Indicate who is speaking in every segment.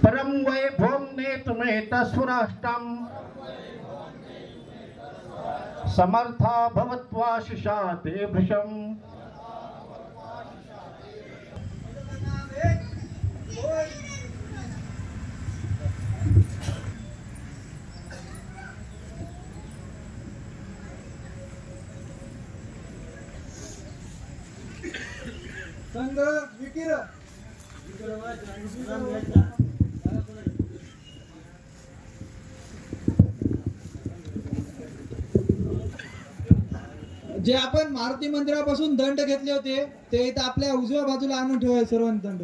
Speaker 1: परम वैभवं नेतुमेतस्वराष्ट्रं समर्था भवत्वा शिशाते भृशम्।
Speaker 2: संघ विकीर जे आपण मारुती मंदिरापासून दंड घेतले होते ते इथं आपल्या उजव्या बाजूला आणून ठेवाय सर्वांनी दंड।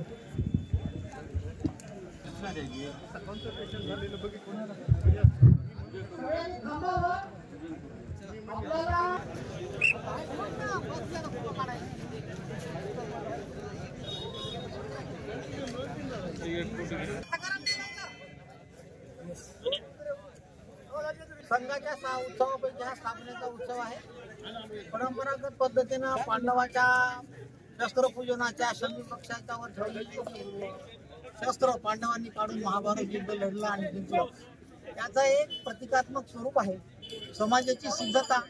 Speaker 3: संघाच्या 6 उत्सवापैकी हा स्थापनेचा उत्सव आहे। परंपरागत पद्धतीनं पांडवाच्या शस्त्रपूजनाच्या शमी पक्षाच्या वर ठेवलेली शस्त्र पांडवांनी काढून महाभारत युद्ध लढलं आणि जिंकलं, त्याचं एक प्रतिकात्मक स्वरूप आहे। समाजाची सिद्धता,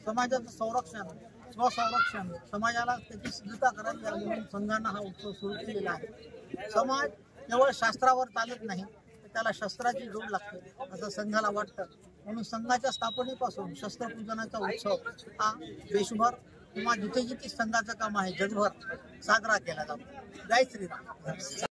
Speaker 3: समाजाचं संरक्षण, स्वसंरक्षण, समाजाला त्याची सिद्धता करावी यावी म्हणून संघानं हा उत्सव सुरू केलेला आहे। समाज केवळ शास्त्रावर चालत नाही, त्याला शस्त्राची जोड लागते असं संघाला वाटतं, म्हणून संघाच्या स्थापनेपासून शस्त्रपूजनाचा उत्सव हा देशभर किंवा जिथे जिथे संघाचं काम आहे जगभर साजरा केला जातो। जय श्रीराम।